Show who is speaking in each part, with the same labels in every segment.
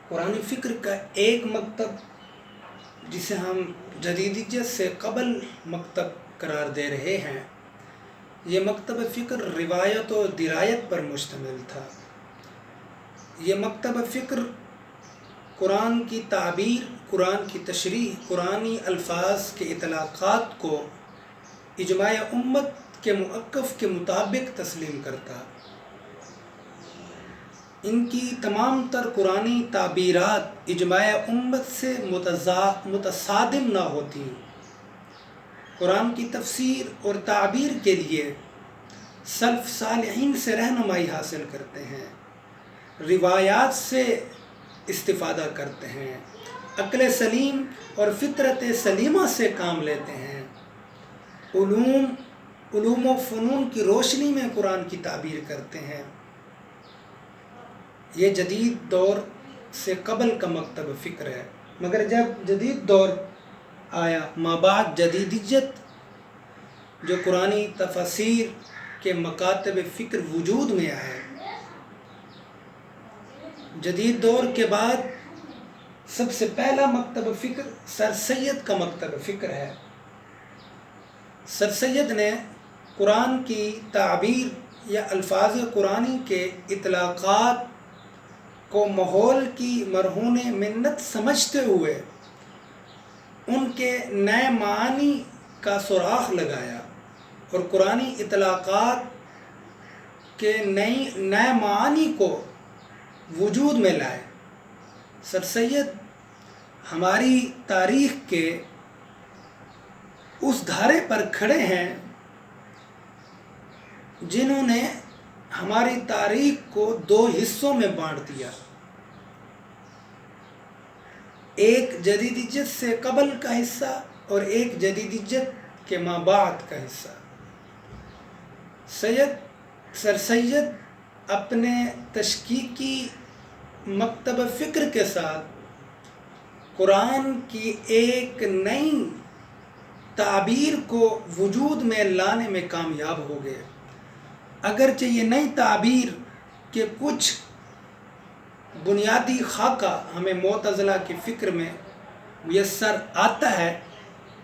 Speaker 1: قرآن فکر کا ایک مکتب جسے ہم جدیدیت سے قبل مکتب قرار دے رہے ہیں، یہ مکتب فکر روایت و درایت پر مشتمل تھا۔ یہ مکتب فکر قرآن کی تعبیر، قرآن کی تشریح، قرآنی الفاظ کے اطلاقات کو اجماع امت کے موقف کے مطابق تسلیم کرتا۔ ان کی تمام تر قرآنی تعبیرات اجماع امت سے متصادم نہ ہوتی۔ قرآن کی تفسیر اور تعبیر کے لیے سلف صالحین سے رہنمائی حاصل کرتے ہیں، روایات سے استفادہ کرتے ہیں، عقل سلیم اور فطرت سلیمہ سے کام لیتے ہیں، علوم و فنون کی روشنی میں قرآن کی تعبیر کرتے ہیں۔ یہ جدید دور سے قبل کا مکتب فکر ہے، مگر جب جدید دور آیا، مابعد جدیدیت، جو قرآنی تفاسیر کے مکاتب فکر وجود میں آئے، جدید دور کے بعد سب سے پہلا مکتب فکر سر سید کا مکتب فکر ہے۔ سر سید نے قرآن کی تعبیر یا الفاظ قرآنی کے اطلاقات کو ماحول کی مرہون منت سمجھتے ہوئے ان کے نئے معانی کا سراغ لگایا اور قرآنی اطلاقات کے نئے معانی کو وجود میں لائے۔ سر سید ہماری تاریخ کے اس دھارے پر کھڑے ہیں جنہوں نے ہماری تاریخ کو دو حصوں میں بانٹ دیا، ایک جدیدیت سے قبل کا حصہ اور ایک جدیدیت کے مابعد کا حصہ۔ سر سید اپنے تشکیکی مکتب فکر کے ساتھ قرآن کی ایک نئی تعبیر کو وجود میں لانے میں کامیاب ہو گئے۔ اگرچہ یہ نئی تعبیر کے کچھ بنیادی خاکہ ہمیں معتزلہ کی فکر میں میسر آتا ہے،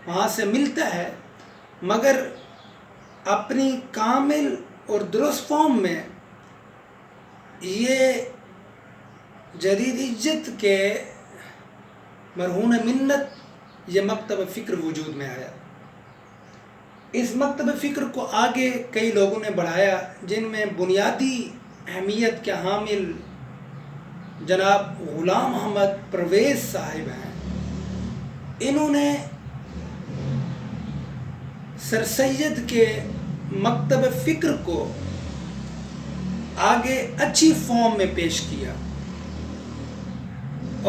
Speaker 1: وہاں سے ملتا ہے، مگر اپنی کامل اور درست فارم میں یہ جدیدیت کے مرہون منت یہ مکتب فکر وجود میں آیا۔ اس مکتب فکر کو آگے کئی لوگوں نے بڑھایا، جن میں بنیادی اہمیت کے حامل جناب غلام احمد پرویز صاحب ہیں۔ انہوں نے سر سید کے مکتب فکر کو آگے اچھی فارم میں پیش کیا،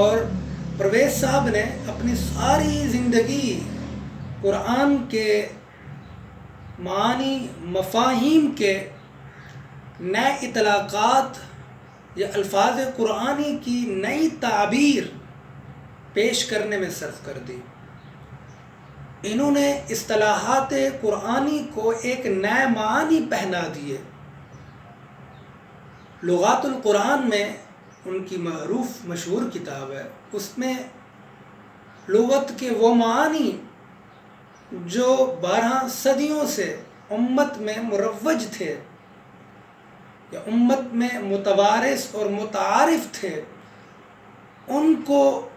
Speaker 1: اور پرویز صاحب نے اپنی ساری زندگی قرآن کے معانی، مفاہیم کے نئے اطلاقات یا الفاظ قرآنی کی نئی تعبیر پیش کرنے میں صرف کر دی۔ انہوں نے اصطلاحات قرآنی کو ایک نئے معانی پہنا دیے۔ لغات القرآن میں ان کی معروف مشہور کتاب ہے، اس میں لغت کے وہ معانی جو 12 صدیوں سے امت میں مروج تھے یا امت میں متوارث اور متعارف تھے، ان کو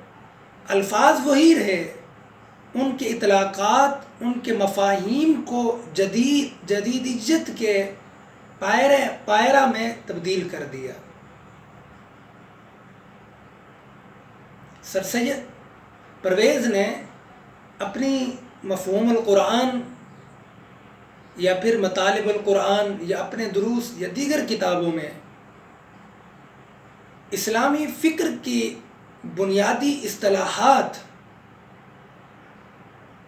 Speaker 1: الفاظ وہی رہے، ان کے اطلاقات، ان کے مفاہیم کو جدیدیت کے پائرہ میں تبدیل کر دیا۔ سر سید پرویز نے اپنی مفہوم القرآن یا پھر مطالب القرآن یا اپنے دروس یا دیگر کتابوں میں اسلامی فکر کی بنیادی اصطلاحات،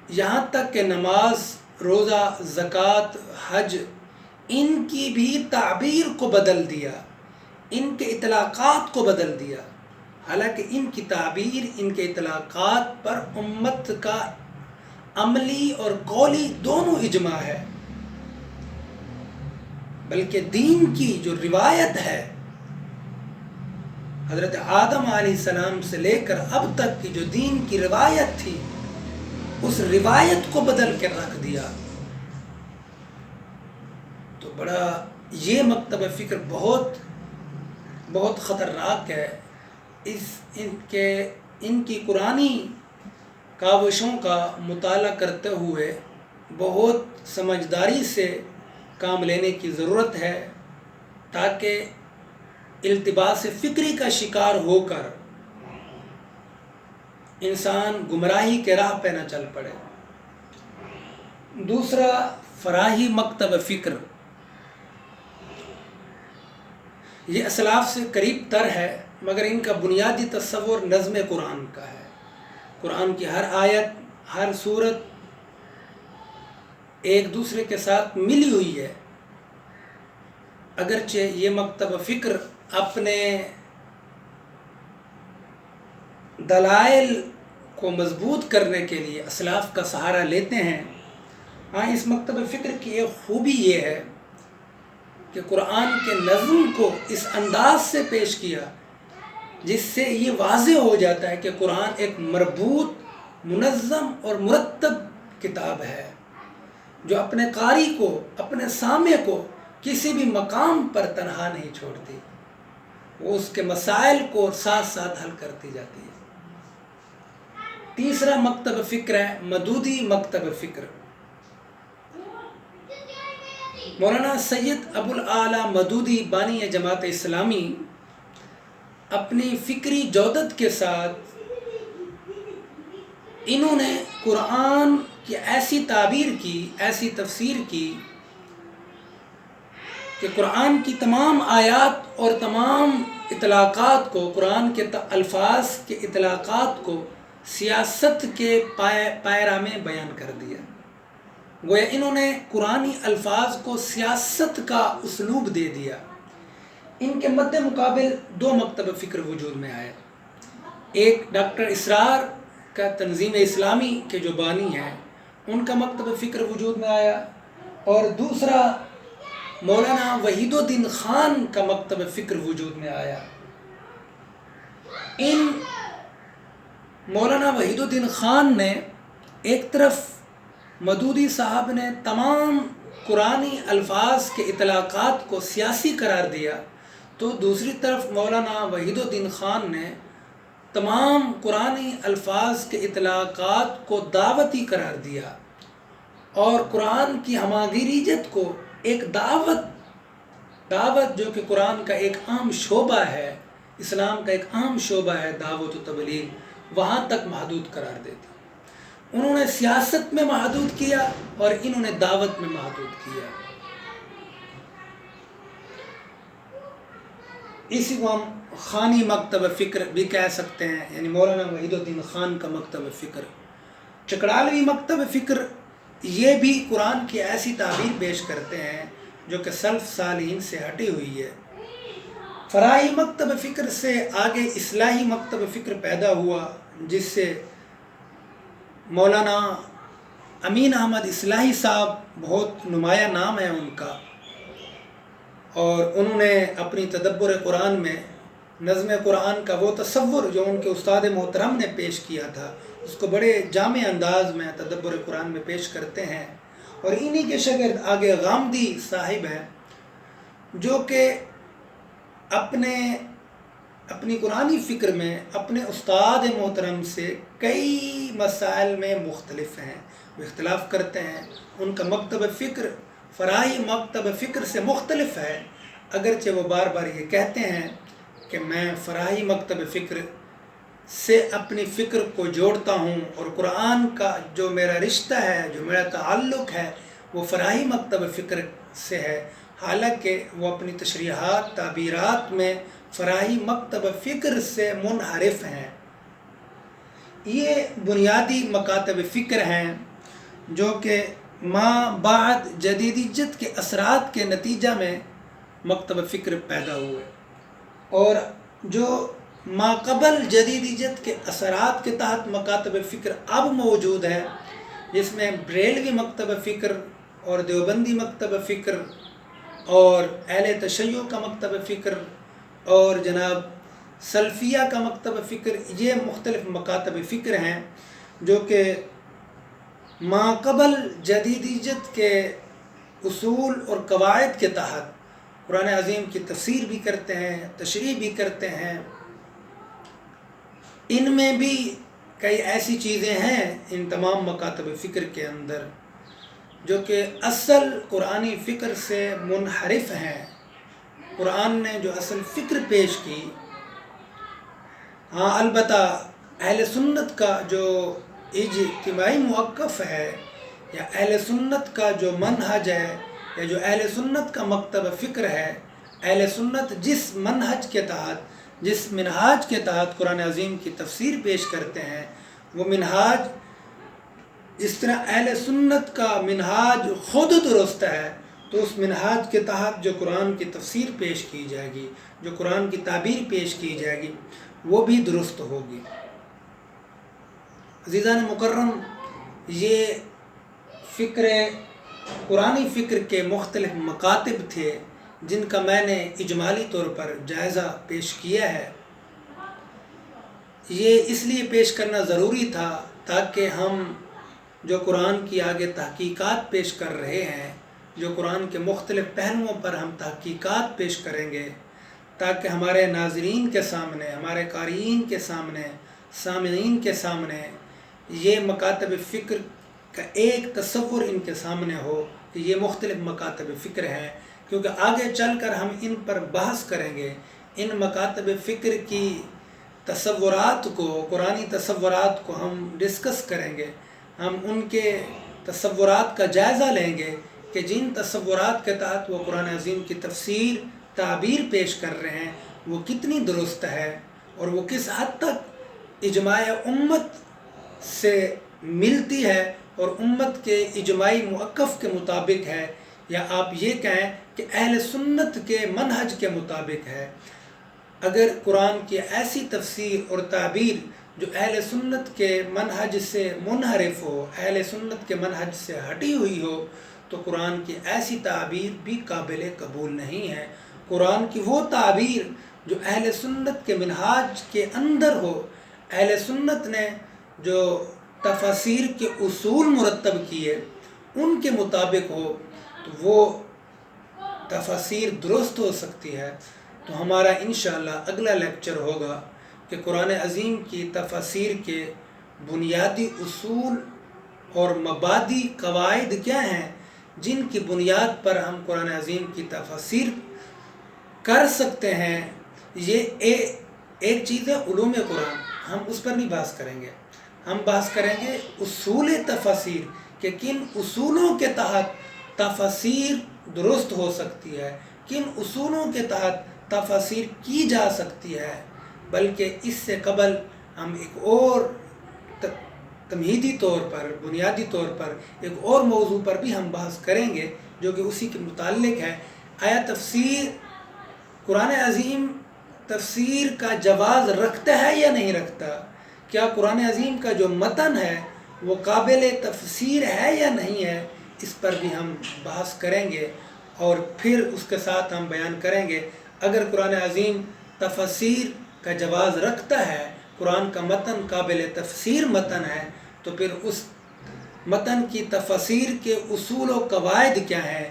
Speaker 1: یہاں تک کہ نماز، روزہ، زکوٰۃ، حج، ان کی بھی تعبیر کو بدل دیا، ان کے اطلاقات کو بدل دیا، حالانکہ ان کی تعبیر، ان کے اطلاقات پر امت کا عملی اور قولی دونوں اجماع ہے، بلکہ دین کی جو روایت ہے حضرت آدم علیہ السلام سے لے کر اب تک کی جو دین کی روایت تھی اس روایت کو بدل کر رکھ دیا. تو بڑا یہ مکتب فکر بہت بہت خطرناک ہے. ان کی قرآنی کاوشوں کا مطالعہ کرتے ہوئے بہت سمجھداری سے کام لینے کی ضرورت ہے تاکہ التباس فکری کا شکار ہو کر انسان گمراہی کے راہ پہ نہ چل پڑے. دوسرا فراہی مکتب فکر. یہ اسلاف سے قریب تر ہے مگر ان کا بنیادی تصور نظم قرآن کا ہے. قرآن کی ہر آیت ہر سورت ایک دوسرے کے ساتھ ملی ہوئی ہے. اگرچہ یہ مکتب فکر اپنے دلائل کو مضبوط کرنے کے لیے اسلاف کا سہارا لیتے ہیں. ہاں اس مکتب فکر کی ایک خوبی یہ ہے کہ قرآن کے نظم کو اس انداز سے پیش کیا جس سے یہ واضح ہو جاتا ہے کہ قرآن ایک مربوط منظم اور مرتب کتاب ہے جو اپنے قاری کو اپنے سامع کو کسی بھی مقام پر تنہا نہیں چھوڑتی. وہ اس کے مسائل کو ساتھ ساتھ حل کرتی جاتی ہے. تیسرا مکتب فکر ہے مدودی مکتب فکر. مولانا سید ابو الاعلیٰ مدودی بانی جماعت اسلامی اپنی فکری جودت کے ساتھ انہوں نے قرآن کی ایسی تعبیر کی ایسی تفسیر کی کہ قرآن کی تمام آیات اور تمام اطلاقات کو قرآن کے الفاظ کے اطلاقات کو سیاست کے پائرہ میں بیان کر دیا. گویا انہوں نے قرآنی الفاظ کو سیاست کا اسلوب دے دیا. ان کے مد مقابل دو مکتب فکر وجود میں آئے. ایک ڈاکٹر اسرار کا تنظیم اسلامی کے جو بانی ہیں ان کا مکتب فکر وجود میں آیا اور دوسرا مولانا وحید الدین خان کا مکتب فکر وجود میں آیا. ان مولانا وحید الدین خان نے ایک طرف مدودی صاحب نے تمام قرآنی الفاظ کے اطلاقات کو سیاسی قرار دیا تو دوسری طرف مولانا وحید الدین خان نے تمام قرآنی الفاظ کے اطلاقات کو دعوتی قرار دیا اور قرآن کی ہماگیریت کو ایک دعوت جو کہ قرآن کا ایک عام شعبہ ہے اسلام کا ایک عام شعبہ ہے دعوت و تبلیغ وہاں تک محدود قرار دیتی. انہوں نے سیاست میں محدود کیا اور انہوں نے دعوت میں محدود کیا. اسی کو ہم خانی مکتب فکر بھی کہہ سکتے ہیں یعنی مولانا وحید الدین خان کا مکتب فکر. چکڑالوی مکتب فکر یہ بھی قرآن کی ایسی تعبیر پیش کرتے ہیں جو کہ سلف صالحین سے ہٹی ہوئی ہے. فراہی مکتب فکر سے آگے اصلاحی مکتب فکر پیدا ہوا جس سے مولانا امین احمد اصلاحی صاحب بہت نمایاں نام ہے ان کا اور انہوں نے اپنی تدبر قرآن میں نظم قرآن کا وہ تصور جو ان کے استاد محترم نے پیش کیا تھا اس کو بڑے جامع انداز میں تدبر قرآن میں پیش کرتے ہیں. اور انہی کے شاگرد آگے غامدی صاحب ہیں جو کہ اپنی قرآنی فکر میں اپنے استاد محترم سے کئی مسائل میں مختلف ہیں وہ اختلاف کرتے ہیں. ان کا مکتب فکر فراہی مکتب فکر سے مختلف ہے اگرچہ وہ بار بار یہ کہتے ہیں کہ میں فراہی مکتب فکر سے اپنی فکر کو جوڑتا ہوں اور قرآن کا جو میرا رشتہ ہے جو میرا تعلق ہے وہ فراہی مکتب فکر سے ہے حالانکہ وہ اپنی تشریحات تعبیرات میں فراہی مکتب فکر سے منحرف ہیں. یہ بنیادی مکاتب فکر ہیں جو کہ ما بعد جدیدیت کے اثرات کے نتیجہ میں مکتب فکر پیدا ہوئے اور جو ما قبل جدیدیت کے اثرات کے تحت مکاتب فکر اب موجود ہے جس میں بریلوی مکتب فکر اور دیوبندی مکتب فکر اور اہل تشیع کا مکتب فکر اور جناب سلفیہ کا مکتب فکر، یہ مختلف مکاتب فکر ہیں جو کہ ماقبل جدیدیت کے اصول اور قواعد کے تحت قرآن عظیم کی تفسیر بھی کرتے ہیں، تشریح بھی کرتے ہیں۔ ان میں بھی کئی ایسی چیزیں ہیں ان تمام مکاتب فکر کے اندر جو کہ اصل قرآنی فکر سے منحرف ہیں۔ قرآن نے جو اصل فکر پیش کی، ہاں البتہ اہل سنت کا جو اجتماعی موقف ہے یا اہل سنت کا جو منہج ہے یا جو اہل سنت کا مکتب فکر ہے، اہل سنت جس منہج کے تحت، جس منہاج کے تحت قرآن عظیم کی تفسیر پیش کرتے ہیں، وہ منہاج جس طرح اہل سنت کا منہاج خود درست ہے، تو اس منہاج کے تحت جو قرآن کی تفسیر پیش کی جائے گی، جو قرآن کی تعبیر پیش کی جائے گی، وہ بھی درست ہوگی۔ عزیزان مکرم، یہ فکر قرآنی فکر کے مختلف مکاتب تھے جن کا میں نے اجمالی طور پر جائزہ پیش کیا ہے۔ یہ اس لیے پیش کرنا ضروری تھا تاکہ ہم جو قرآن کی آگے تحقیقات پیش کر رہے ہیں، جو قرآن کے مختلف پہلوؤں پر ہم تحقیقات پیش کریں گے، تاکہ ہمارے ناظرین کے سامنے، ہمارے قارئین کے سامنے، سامعین کے سامنے یہ مکاتب فکر کا ایک تصور ان کے سامنے ہو کہ یہ مختلف مکاتب فکر ہیں، کیونکہ آگے چل کر ہم ان پر بحث کریں گے۔ ان مکاتب فکر کی تصورات کو، قرآنی تصورات کو ہم ڈسکس کریں گے، ہم ان کے تصورات کا جائزہ لیں گے کہ جن تصورات کے تحت وہ قرآن عظیم کی تفسیر، تعبیر پیش کر رہے ہیں، وہ کتنی درست ہے اور وہ کس حد تک اجماع امت سے ملتی ہے اور امت کے اجماعی موقف کے مطابق ہے، یا آپ یہ کہیں کہ اہل سنت کے منہج کے مطابق ہے۔ اگر قرآن کی ایسی تفسیر اور تعبیر جو اہل سنت کے منہج سے منحرف ہو، اہل سنت کے منہج سے ہٹی ہوئی ہو، تو قرآن کی ایسی تعبیر بھی قابل قبول نہیں ہے۔ قرآن کی وہ تعبیر جو اہل سنت کے منہاج کے اندر ہو، اہل سنت نے جو تفاسیر کے اصول مرتب کیے ان کے مطابق ہو، تو وہ تفاسیر درست ہو سکتی ہے۔ تو ہمارا انشاءاللہ اگلا لیکچر ہوگا کہ قرآن عظیم کی تفاسیر کے بنیادی اصول اور مبادی قواعد کیا ہیں جن کی بنیاد پر ہم قرآن عظیم کی تفاسیر کر سکتے ہیں۔ یہ ایک چیز ہے علوم قرآن، ہم اس پر نہیں بحث کریں گے، ہم بحث کریں گے اصول تفاسیر کہ کن اصولوں کے تحت تفاسیر درست ہو سکتی ہے، کن اصولوں کے تحت تفاسیر کی جا سکتی ہے۔ بلکہ اس سے قبل ہم ایک اور تمہیدی طور پر، بنیادی طور پر ایک اور موضوع پر بھی ہم بحث کریں گے جو کہ اسی کے متعلق ہے۔ آیا تفسیر، قرآن عظیم تفسیر کا جواز رکھتا ہے یا نہیں رکھتا؟ کیا قرآن عظیم کا جو متن ہے وہ قابل تفسیر ہے یا نہیں ہے؟ اس پر بھی ہم بحث کریں گے اور پھر اس کے ساتھ ہم بیان کریں گے اگر قرآن عظیم تفسیر کا جواز رکھتا ہے، قرآن کا متن قابل تفسیر متن ہے، تو پھر اس متن کی تفسیر کے اصول و قواعد کیا ہیں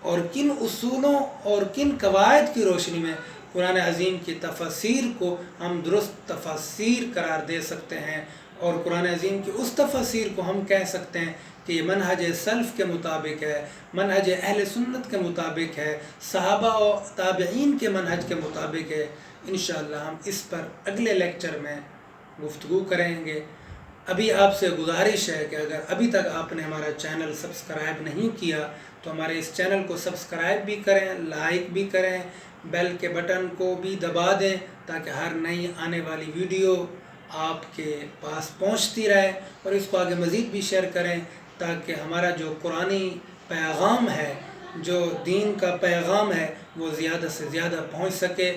Speaker 1: اور کن اصولوں اور کن قواعد کی روشنی میں قرآن عظیم کی تفسیر کو ہم درست تفسیر قرار دے سکتے ہیں، اور قرآن عظیم کی اس تفسیر کو ہم کہہ سکتے ہیں کہ یہ منہج سلف کے مطابق ہے، منہج اہل سنت کے مطابق ہے، صحابہ و تابعین کے منہج کے مطابق ہے۔ انشاءاللہ ہم اس پر اگلے لیکچر میں گفتگو کریں گے۔ ابھی آپ سے گزارش ہے کہ اگر ابھی تک آپ نے ہمارا چینل سبسکرائب نہیں کیا تو ہمارے اس چینل کو سبسکرائب بھی کریں، لائک بھی کریں، بیل کے بٹن کو بھی دبا دیں تاکہ ہر نئی آنے والی ویڈیو آپ کے پاس پہنچتی رہے، اور اس کو آگے مزید بھی شیئر کریں تاکہ ہمارا جو قرآنی پیغام ہے، جو دین کا پیغام ہے، وہ زیادہ سے زیادہ پہنچ سکے۔